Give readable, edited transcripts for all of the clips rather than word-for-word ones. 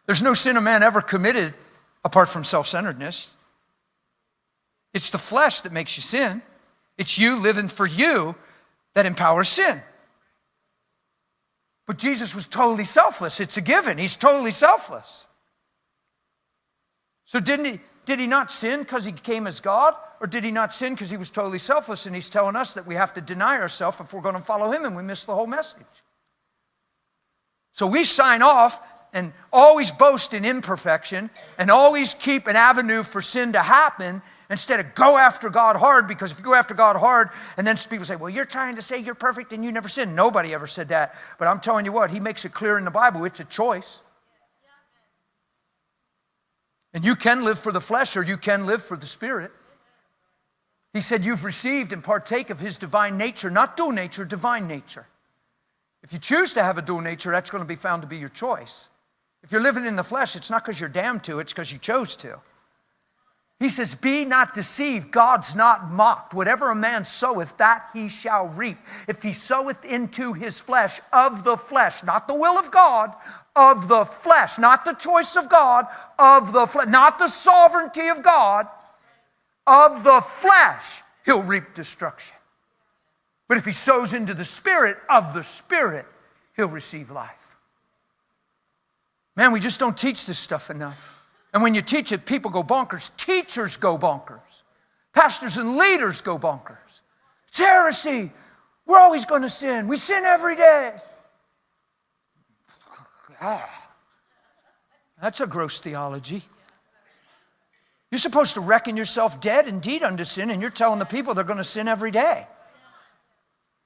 There's no sin a man ever committed apart from self-centeredness. It's the flesh that makes you sin. It's you living for you that empowers sin. But Jesus was totally selfless. It's a given. He's totally selfless. So did he not sin because he came as God? Or did he not sin because he was totally selfless? And he's telling us that we have to deny ourselves if we're going to follow him, and we miss the whole message. So we sign off and always boast in imperfection and always keep an avenue for sin to happen instead of go after God hard, because if you go after God hard and then people say, well, you're trying to say you're perfect and you never sin. Nobody ever said that. But I'm telling you what, he makes it clear in the Bible. It's a choice. And you can live for the flesh or you can live for the Spirit. He said you've received and partake of his divine nature, not dual nature, divine nature. If you choose to have a dual nature, that's going to be found to be your choice. If you're living in the flesh, it's not because you're damned to, it's because you chose to. He says, be not deceived, God's not mocked. Whatever a man soweth, that he shall reap. If he soweth into his flesh, of the flesh, not the will of God, of the flesh, not the choice of God, of the flesh, not the sovereignty of God, of the flesh, he'll reap destruction. But if he sows into the Spirit, of the Spirit, he'll receive life. Man, we just don't teach this stuff enough. And when you teach it, people go bonkers. Teachers go bonkers. Pastors and leaders go bonkers. It's heresy. We're always going to sin. We sin every day. That's a gross theology. You're supposed to reckon yourself dead indeed unto sin, and you're telling the people they're going to sin every day.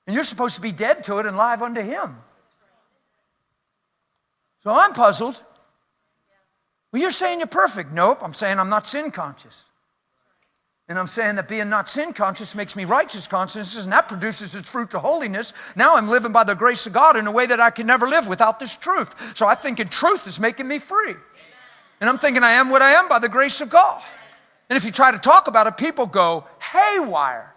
And you're supposed to be dead to it and alive unto him. So I'm puzzled. Well, you're saying you're perfect. Nope, I'm saying I'm not sin conscious. And I'm saying that being not sin conscious makes me righteous conscious, and that produces its fruit to holiness. Now I'm living by the grace of God in a way that I can never live without this truth. So I think in truth is making me free. And I'm thinking I am what I am by the grace of God. And if you try to talk about it, people go haywire.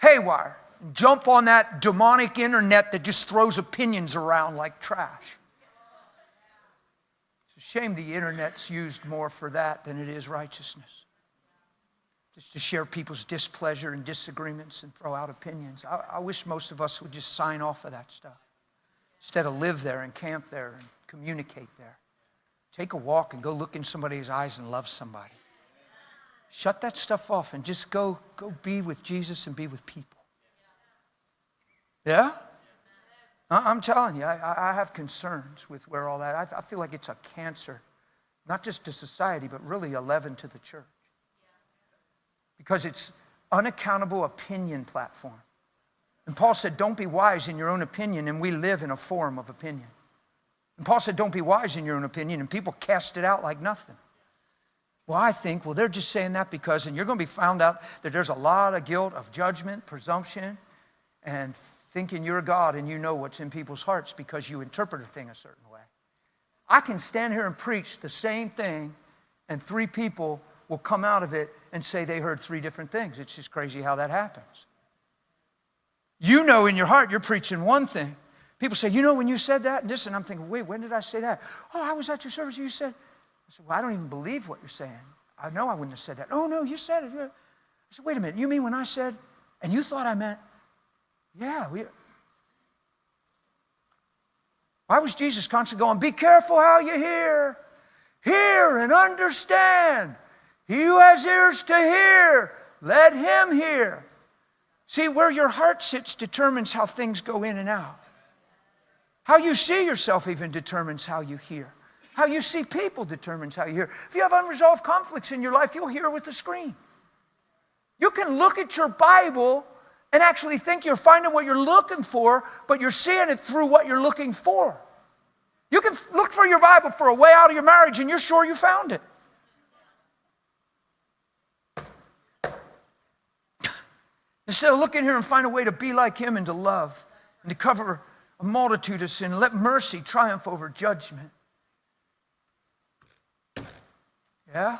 Haywire. And jump on that demonic internet that just throws opinions around like trash. Shame the internet's used more for that than it is righteousness. Just to share people's displeasure and disagreements and throw out opinions. I wish most of us would just sign off of that stuff. Instead of live there and camp there and communicate there. Take a walk and go look in somebody's eyes and love somebody. Shut that stuff off and just go be with Jesus and be with people. Yeah? I'm telling you, I have concerns with where all that, I feel like it's a cancer, not just to society, but really a leaven to the church. Because it's unaccountable opinion platform. And Paul said, don't be wise in your own opinion, and we live in a forum of opinion. And Paul said, don't be wise in your own opinion, and people cast it out like nothing. Well, I think, they're just saying that because, and you're going to be found out that there's a lot of guilt of judgment, presumption, and thinking you're God and you know what's in people's hearts because you interpret a thing a certain way. I can stand here and preach the same thing and 3 people will come out of it and say they heard 3 different things. It's just crazy how that happens. You know in your heart you're preaching one thing. People say, you know when you said that and this, and I'm thinking, wait, when did I say that? Oh, I was at your service and you said. I said, well, I don't even believe what you're saying. I know I wouldn't have said that. Oh, no, you said it. I said, wait a minute, you mean when I said, and you thought I meant, yeah, why was Jesus constantly going, be careful how you hear. Hear and understand. He who has ears to hear, let him hear. See, where your heart sits determines how things go in and out. How you see yourself even determines how you hear. How you see people determines how you hear. If you have unresolved conflicts in your life, you'll hear with the screen. You can look at your Bible and actually think you're finding what you're looking for, but you're seeing it through what you're looking for. You can look for your Bible for a way out of your marriage, and you're sure you found it. Instead of looking here and find a way to be like him and to love and to cover a multitude of sin, let mercy triumph over judgment. Yeah?